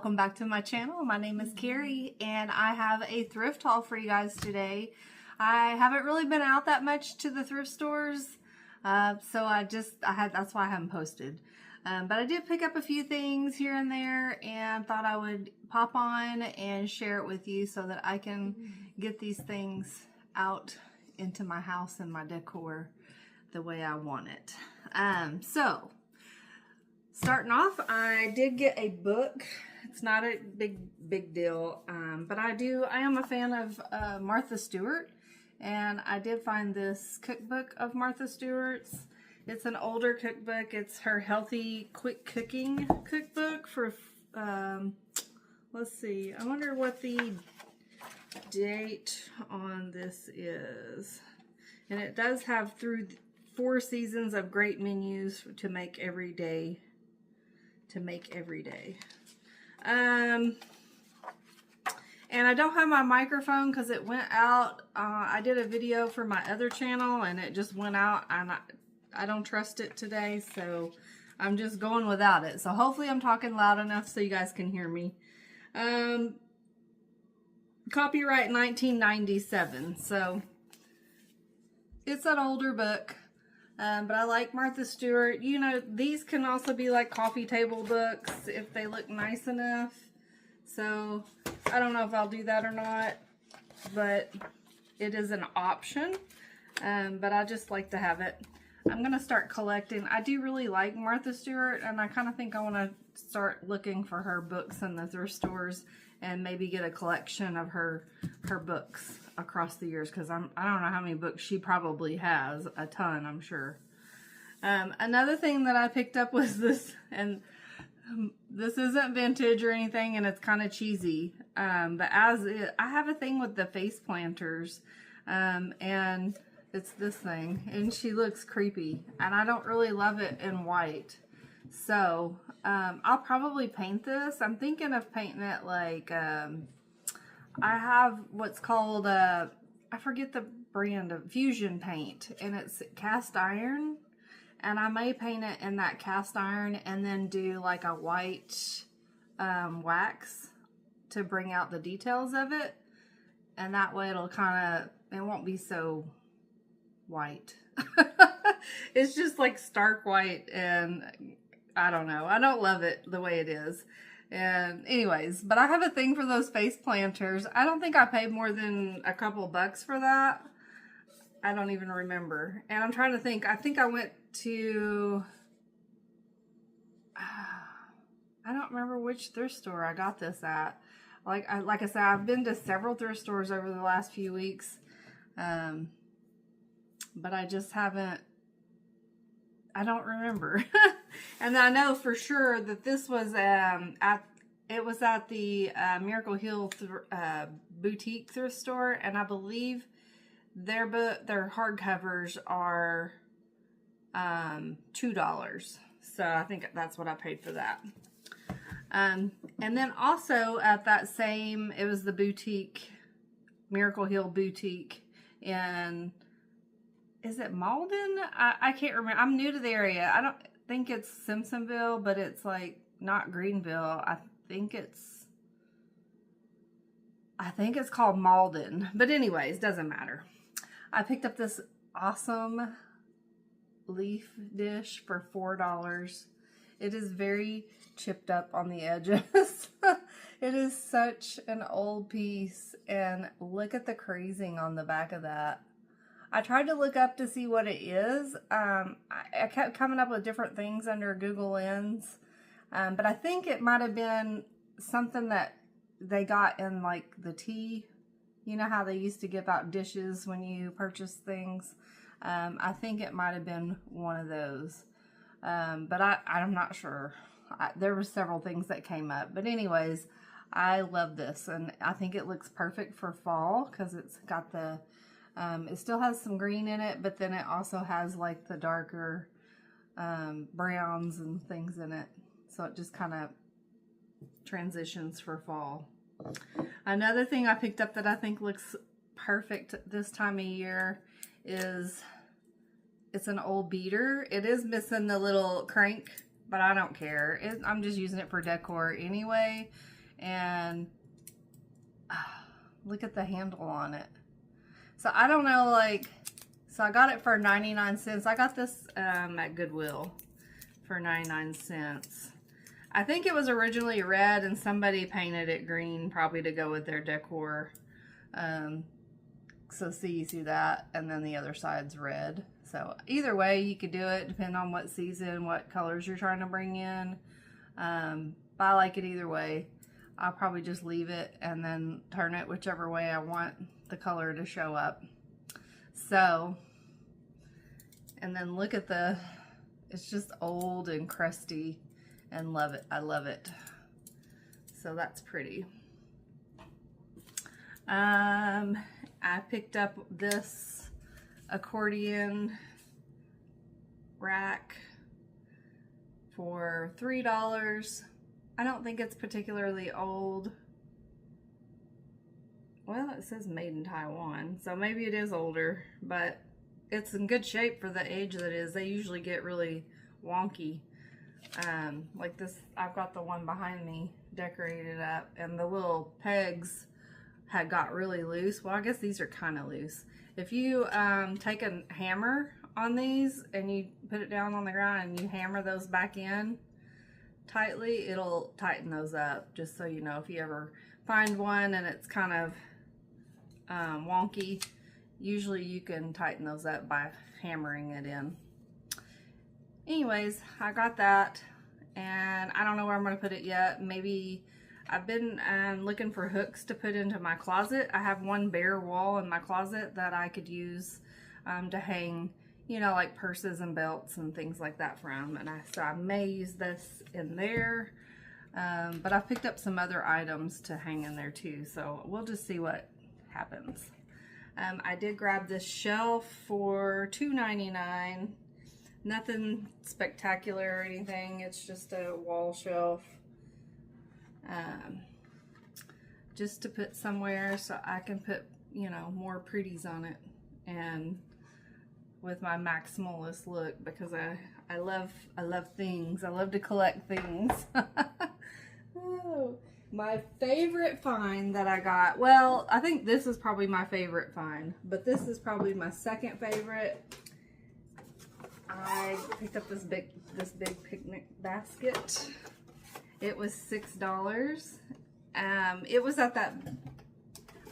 welcome back to my channel. My name is Carrie and I have a thrift haul for you guys today. I haven't really been out that much to the thrift stores, so that's why I haven't posted. But I did pick up a few things here and there and thought I would pop on and share it with you so that I can get these things out into my house and my decor the way I want it. So starting off, I did get a book. It's not a big deal, but I am a fan of Martha Stewart, and I did find this cookbook of Martha Stewart's. It's an older cookbook. It's her healthy, quick cooking cookbook for, let's see, I wonder what the date on this is. And it does have through 4 seasons of great menus to make every day. And I don't have my microphone because it went out. I did a video for my other channel and it just went out, and I don't trust it today, so I'm just going without it. So hopefully I'm talking loud enough so you guys can hear me. Copyright 1997, so it's an older book. But I like Martha Stewart. You know, these can also be like coffee table books if they look nice enough. So I don't know if I'll do that or not, but it is an option. But I just like to have it. I'm going to start collecting. I do really like Martha Stewart, and I kind of think I want to start looking for her books in the thrift stores and maybe get a collection of her books across the years, because I don't know how many books she probably has. A ton, I'm sure. Another thing that I picked up was this, and this isn't vintage or anything, and it's kind of cheesy, but I have a thing with the face planters, and it's this thing, and she looks creepy, and I don't really love it in white. So I'll probably paint this. I'm thinking of painting it like, I have what's called, I forget the brand, of Fusion paint, and it's cast iron, and I may paint it in that cast iron and then do like a white wax to bring out the details of it, and that way it'll kind of, it won't be so white. It's just like stark white, and I don't know. I don't love it the way it is. And anyways, but I have a thing for those face planters. I don't think I paid more than a couple bucks for that. I don't even remember. And I'm trying to think. I think I went to, I don't remember which thrift store I got this at. Like I said, I've been to several thrift stores over the last few weeks. But I just haven't, I don't remember. And I know for sure that this was at the Miracle Hill boutique thrift store, and I believe their hardcovers are $2. So I think that's what I paid for that. And then also at that same, it was the boutique, Miracle Hill boutique in, is it Malden? I can't remember. I'm new to the area. I don't think it's Simpsonville, but it's like not Greenville. I think it's called Malden. But anyways, doesn't matter. I picked up this awesome leaf dish for $4. It is very chipped up on the edges. It is such an old piece, and look at the crazing on the back of that. I tried to look up to see what it is. I kept coming up with different things under Google Lens. But I think it might have been something that they got in like the tea. You know how they used to give out dishes when you purchase things? I think it might have been one of those. But I'm not sure. There were several things that came up. But anyways, I love this. And I think it looks perfect for fall because it's got the... it still has some green in it, but then it also has like the darker browns and things in it. So it just kind of transitions for fall. Another thing I picked up that I think looks perfect this time of year is, it's an old beater. It is missing the little crank, but I don't care. I'm just using it for decor anyway. And look at the handle on it. So I don't know, like, so I got it for 99 cents. I got this at Goodwill for 99 cents. I think it was originally red and somebody painted it green, probably to go with their decor. So see, you see that, and then the other side's red. So either way, you could do it, depending on what season, what colors you're trying to bring in. But I like it either way. I'll probably just leave it and then turn it whichever way I want the color to show up. So, and then look at the, it's just old and crusty, and love it. I love it. So that's pretty. I picked up this accordion rack for $3. I don't think it's particularly old. Well, it says made in Taiwan, so maybe it is older, but it's in good shape for the age that it is. They usually get really wonky. Like this, I've got the one behind me decorated up, and the little pegs had got really loose. Well, I guess these are kind of loose. If you take a hammer on these and you put it down on the ground and you hammer those back in tightly, it'll tighten those up. Just so you know, if you ever find one and it's kind of wonky, usually you can tighten those up by hammering it in. Anyways, I got that, and I don't know where I'm going to put it yet. Maybe I've been looking for hooks to put into my closet. I have one bare wall in my closet that I could use to hang, you know, like purses and belts and things like that from. And so I may use this in there. But I picked up some other items to hang in there too. So we'll just see what happens. I did grab this shelf for $2.99. Nothing spectacular or anything. It's just a wall shelf. Just to put somewhere so I can put, you know, more pretties on it, and with my maximalist look, because I love things. I love to collect things. Oh, my favorite find that I got, well, I think this is probably my favorite find, but this is probably my second favorite. I picked up this big picnic basket. It was $6. It was at that,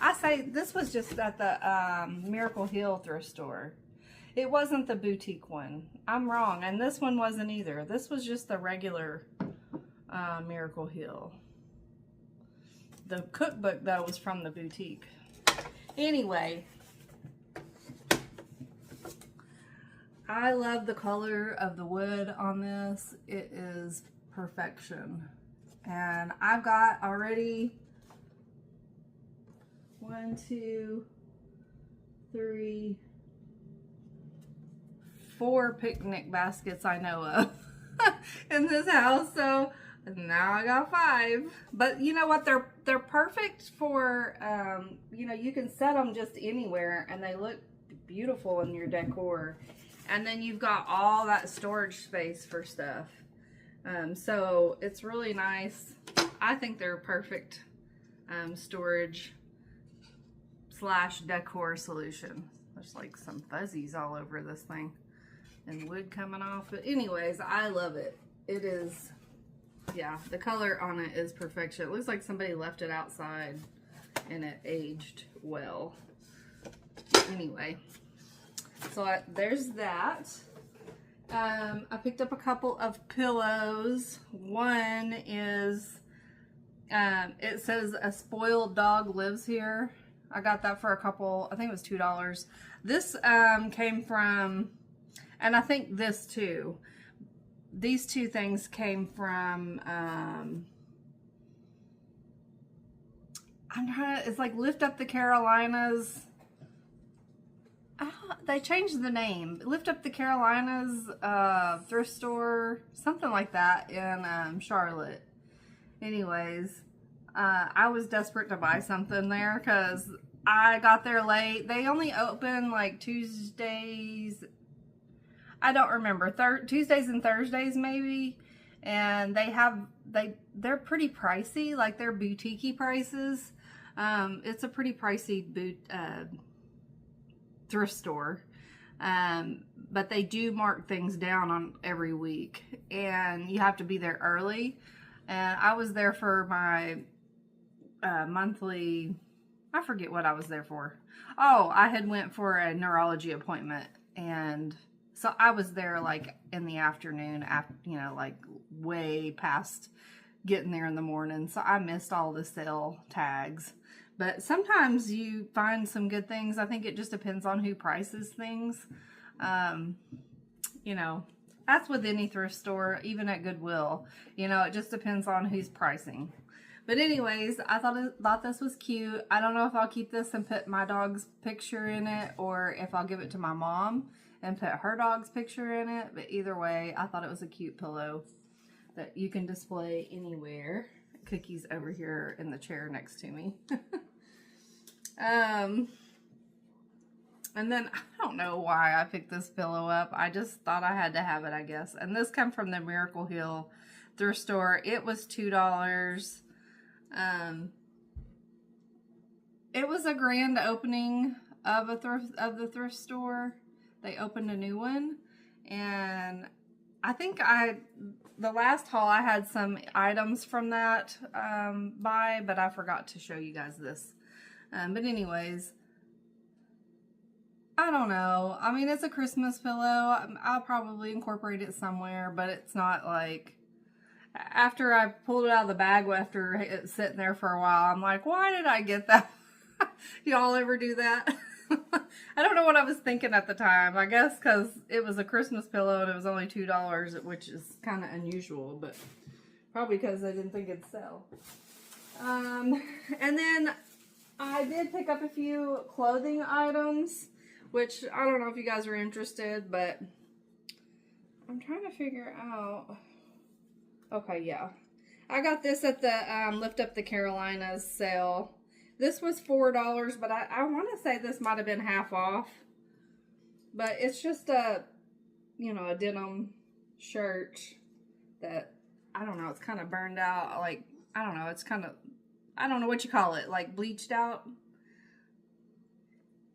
I say this was just at the Miracle Hill thrift store. It wasn't the boutique one. I'm wrong, and this one wasn't either. This was just the regular Miracle Hill. The cookbook, though, was from the boutique. Anyway, I love the color of the wood on this. It is perfection. And I've got already 1, 2, 3, 4 picnic baskets I know of in this house. So now I got 5. But you know what? They're perfect for, you know, you can set them just anywhere and they look beautiful in your decor. And then you've got all that storage space for stuff. So it's really nice. I think they're a perfect storage / decor solution. There's like some fuzzies all over this thing and wood coming off. But anyways, I love it. It is, yeah, the color on it is perfection. It looks like somebody left it outside and it aged well. Anyway, so there's that. I picked up a couple of pillows. One is, it says a spoiled dog lives here. I got that for a couple, I think it was $2. This came from, and I think this too. These two things came from, it's like Lift Up the Carolinas. They changed the name. Lift Up the Carolinas thrift store, something like that in Charlotte. Anyways, I was desperate to buy something there because I got there late. They only open like Tuesdays. I don't remember. Tuesdays and Thursdays maybe. and they're pretty pricey, like they're boutique-y prices. It's a pretty pricey thrift store. But they do mark things down on every week, and you have to be there early. And I was there for my monthly, I forget what I was there for. Oh, I had went for a neurology appointment, and so I was there like in the afternoon, after, like way past getting there in the morning. So I missed all the sale tags. But sometimes you find some good things. I think it just depends on who prices things. That's with any thrift store, even at Goodwill. It just depends on who's pricing. But anyways, I thought this was cute. I don't know if I'll keep this and put my dog's picture in it, or if I'll give it to my mom and put her dog's picture in it. But either way, I thought it was a cute pillow that you can display anywhere. Cookie's over here in the chair next to me. And then I don't know why I picked this pillow up. I just thought I had to have it, I guess. And this come from the Miracle Hill thrift store. It was $2. It was a grand opening of the thrift store. They opened a new one, and I think the last haul I had some items from that buy, but I forgot to show you guys this. But anyways, I don't know. I mean, it's a Christmas pillow. I'll probably incorporate it somewhere, but it's not like, after I pulled it out of the bag after it's sitting there for a while, I'm like, why did I get that? Y'all ever do that? I don't know what I was thinking at the time. I guess because it was a Christmas pillow and it was only $2, which is kind of unusual, but probably because I didn't think it'd sell. And then I did pick up a few clothing items, which I don't know if you guys are interested, but I'm trying to figure out. Okay, yeah. I got this at the Lift Up the Carolinas sale. This was $4, but I want to say this might have been half off. But it's just a denim shirt that, I don't know, it's kind of burned out. Like, I don't know, it's kind of, I don't know what you call it, like bleached out.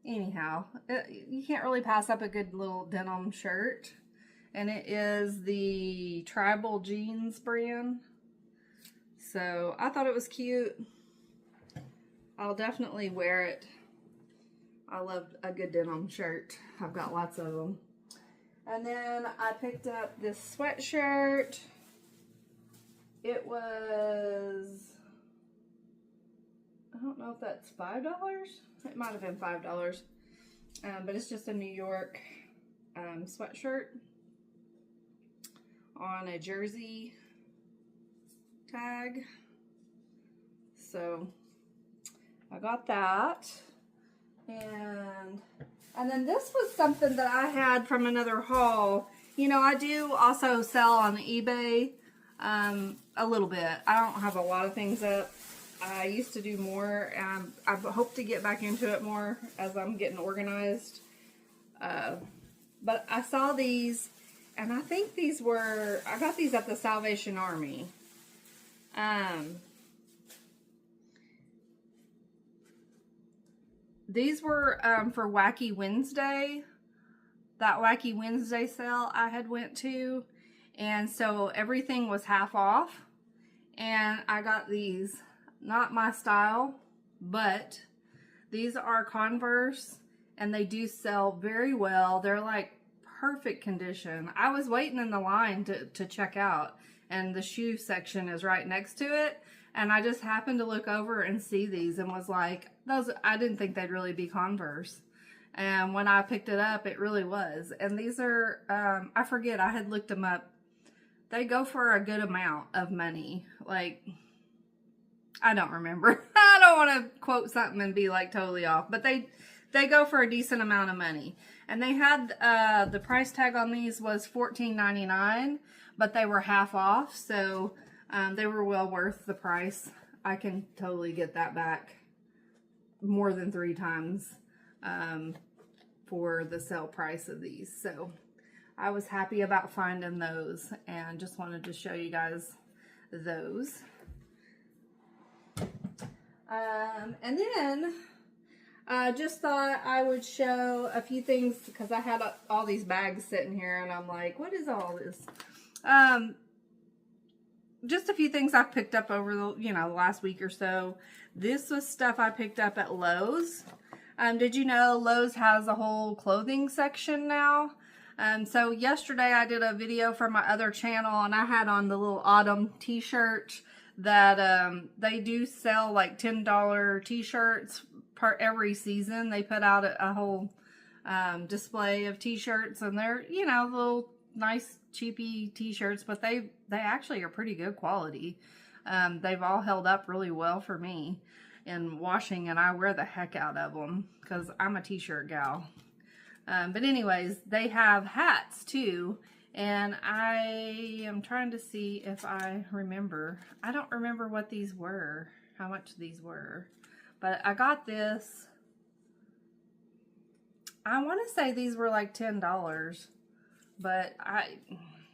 Anyhow, you can't really pass up a good little denim shirt. And it is the Tribal Jeans brand. So I thought it was cute. I'll definitely wear it. I love a good denim shirt. I've got lots of them. And then I picked up this sweatshirt. It was, I don't know if that's $5. It might have been $5. But it's just a New York sweatshirt on a jersey tag. So I got that. And then this was something that I had from another haul. I do also sell on eBay a little bit. I don't have a lot of things up. I used to do more. I hope to get back into it more as I'm getting organized. But I saw these, and I think I got these at the Salvation Army. These were for Wacky Wednesday. That Wacky Wednesday sale I had went to. And so everything was half off. And I got these. Not my style, but these are Converse. And they do sell very well. They're like perfect condition. I was waiting in the line to check out. And the shoe section is right next to it. And I just happened to look over and see these and was like, I didn't think they'd really be Converse. And when I picked it up, it really was. And these are, I forget, I had looked them up. They go for a good amount of money. Like, I don't remember. I don't want to quote something and be like totally off. But they go for a decent amount of money. And they had, the price tag on these was $14.99. But they were half off. So they were well worth the price. I can totally get that back more than 3 times for the sale price of these. So I was happy about finding those and just wanted to show you guys those. And then just thought I would show a few things because I had all these bags sitting here and I'm like, what is all this? Just a few things I've picked up over the, last week or so. This was stuff I picked up at Lowe's. Did you know Lowe's has a whole clothing section now? So yesterday I did a video for my other channel and I had on the little autumn t-shirt that they do sell like $10 t-shirts per every season. They put out a whole display of t-shirts and they're, little nice cheapy t-shirts, but they actually are pretty good quality. They've all held up really well for me in washing and I wear the heck out of them because I'm a t-shirt gal. But anyways, they have hats too, and I am trying to see if I remember. I don't remember what these were, how much these were, but I got this. I want to say these were like $10, but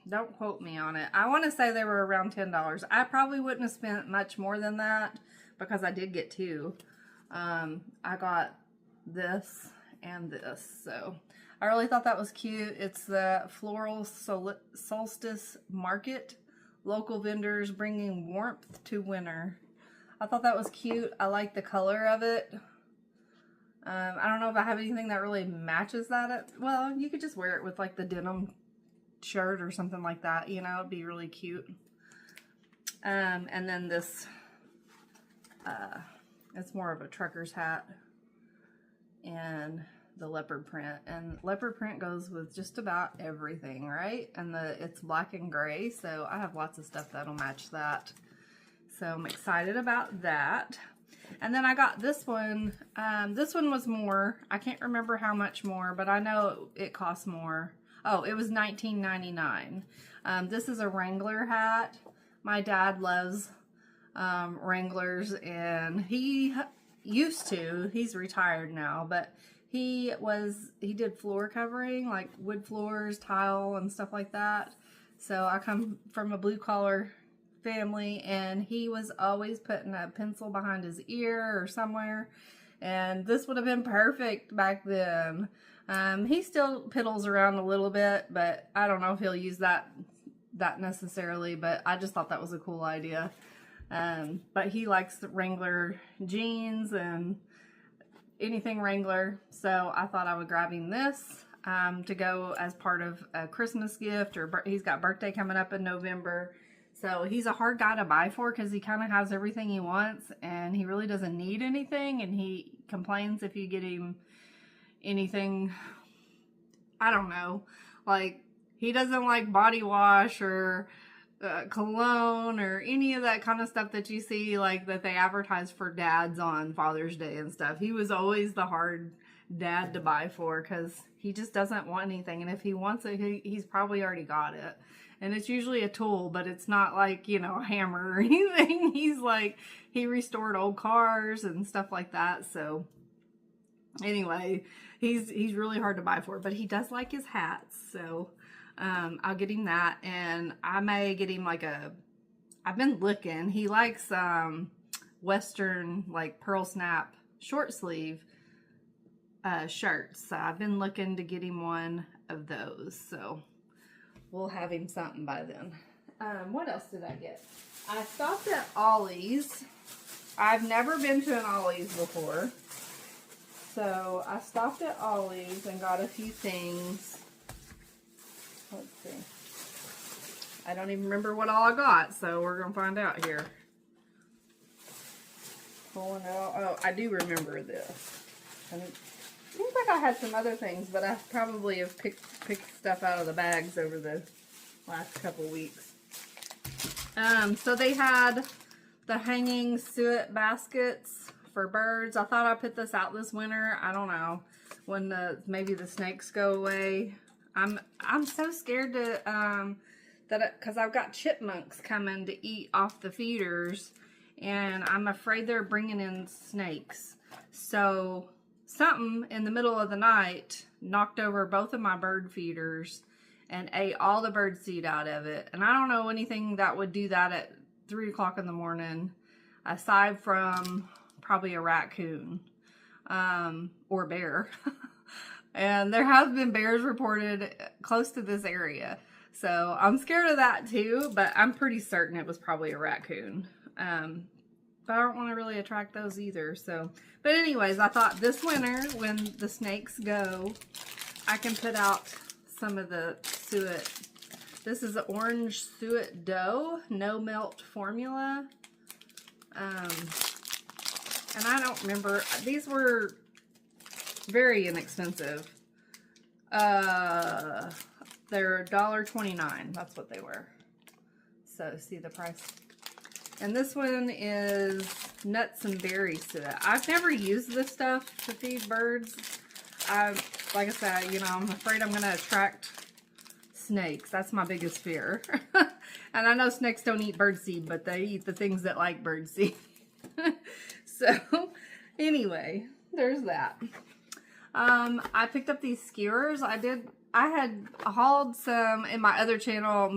don't quote me on it. I want to say they were around $10. I probably wouldn't have spent much more than that because I did get two. I got this and this, so I really thought that was cute. It's the Floral Solstice Market, local vendors bringing warmth to winter. I thought that was cute. I like the color of it. I don't know if I have anything that really matches that. Well, you could just wear it with like the denim shirt or something like that, it'd be really cute. And then this it's more of a trucker's hat and the leopard print, and leopard print goes with just about everything, right? And it's black and gray, so I have lots of stuff that'll match that, so I'm excited about that. And then I got this one. This one was more. I can't remember how much more, but I know it cost more. Oh, it was $19.99. This is a Wrangler hat. My dad loves Wranglers, and he used to. He's retired now, but he did floor covering, like wood floors, tile, and stuff like that. So I come from a blue collar family, and he was always putting a pencil behind his ear or somewhere, and this would have been perfect back then. He still piddles around a little bit, but I don't know if he'll use that necessarily, but I just thought that was a cool idea. But he likes the Wrangler jeans and anything Wrangler, so I thought I would grab him this to go as part of a Christmas gift, or he's got birthday coming up in November. So he's a hard guy to buy for because he kind of has everything he wants and he really doesn't need anything, and he complains if you get him anything, I don't know, like he doesn't like body wash or cologne or any of that kind of stuff that you see like that they advertise for dads on Father's Day and stuff. He was always the hard dad to buy for because he just doesn't want anything, and if he wants it, he's probably already got it. And it's usually a tool, but it's not like, a hammer or anything. He restored old cars and stuff like that. So anyway, he's really hard to buy for, but he does like his hats. So I'll get him that, and I may get him I've been looking. He likes Western, like pearl snap short sleeve shirts. So I've been looking to get him one of those. So we'll have him something by then. What else did I get? I stopped at Ollie's. I've never been to an Ollie's before. So I stopped at Ollie's and got a few things. Let's see. I don't even remember what all I got, so we're going to find out here. Pulling out. Oh, I do remember this. And it seems like I had some other things, but I probably have picked stuff out of the bags over the last couple weeks. So they had the hanging suet baskets for birds. I thought I'd put this out this winter. I don't know, when maybe the snakes go away. I'm so scared to because I've got chipmunks coming to eat off the feeders, and I'm afraid they're bringing in snakes. So something in the middle of the night knocked over both of my bird feeders, and ate all the birdseed out of it. And I don't know anything that would do that at 3 o'clock in the morning, aside from probably a raccoon or bear. And there have been bears reported close to this area. So I'm scared of that too, but I'm pretty certain it was probably a raccoon. But I don't want to really attract those either. So, but anyways, I thought this winter when the snakes go, I can put out some of the suet. This is the orange suet dough, no melt formula. And I don't remember, these were very inexpensive. They're $1.29. That's what they were. So see the price. And this one is nuts and berries to it. I've never used this stuff to feed birds. Like I said, you know, I'm afraid I'm going to attract snakes. That's my biggest fear. And I know snakes don't eat birdseed, but they eat the things that like birdseed. So anyway, there's that. I picked up these skewers. I had hauled some in my other channel,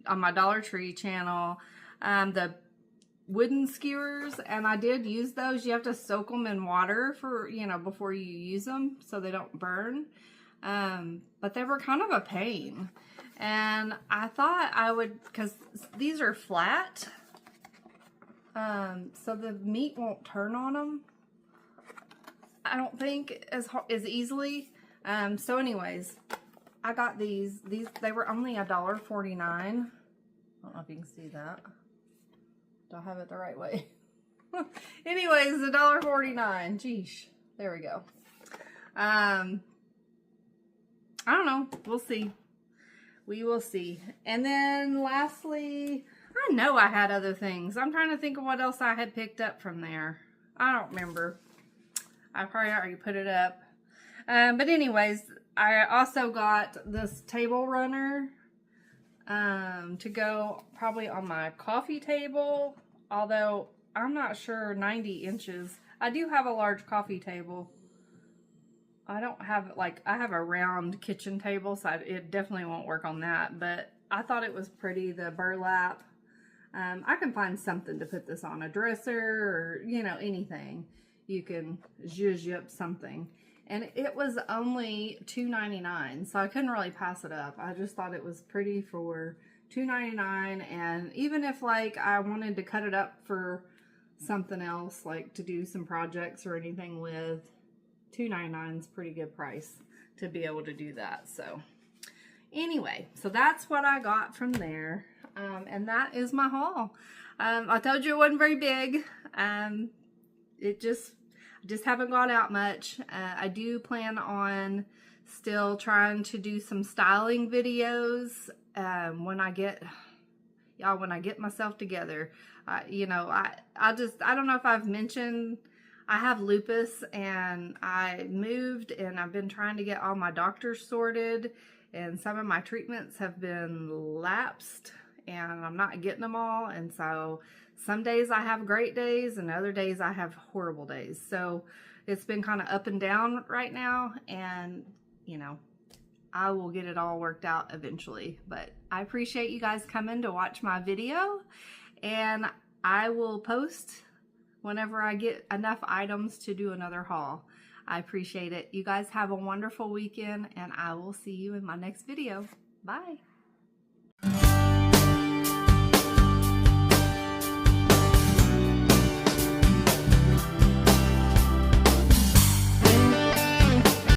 on my Dollar Tree channel, the wooden skewers, and I did use those. You have to soak them in water for, you know, before you use them so they don't burn. But they were kind of a pain. And I thought I would, because these are flat, so the meat won't turn on them, I don't think, as easily. So anyways, I got these. They were only $1.49. I don't know if you can see that. Do I have it the right way? Anyways, $1.49. Geesh. There we go. I don't know. We'll see. We will see. And then lastly, I know I had other things. I'm trying to think of what else I had picked up from there. I don't remember. I probably already put it up. But anyways, I also got this table runner to go probably on my coffee table. Although I'm not sure 90 inches. I do have a large coffee table. I don't have, like, I have a round kitchen table, so it definitely won't work on that. But I thought it was pretty, the burlap. I can find something to put this on, a dresser or, you know, anything. You can zhuzh up something. And it was only $2.99, so I couldn't really pass it up. I just thought it was pretty for $2.99. And even if, like, I wanted to cut it up for something else, like to do some projects or anything with, $2.99 is a pretty good price to be able to do that. So anyway, so that's what I got from there. And that is my haul. I told you it wasn't very big. It just haven't gone out much. I do plan on still trying to do some styling videos when I get myself together. You know, I don't know if I've mentioned, I have lupus, and I moved, and I've been trying to get all my doctors sorted, and some of my treatments have been lapsed, and I'm not getting them all. And so some days I have great days, and other days I have horrible days. So it's been kind of up and down right now, and you know, I will get it all worked out eventually. But I appreciate you guys coming to watch my video, and I will post whenever I get enough items to do another haul. I appreciate it. You guys have a wonderful weekend, and I will see you in my next video. Bye.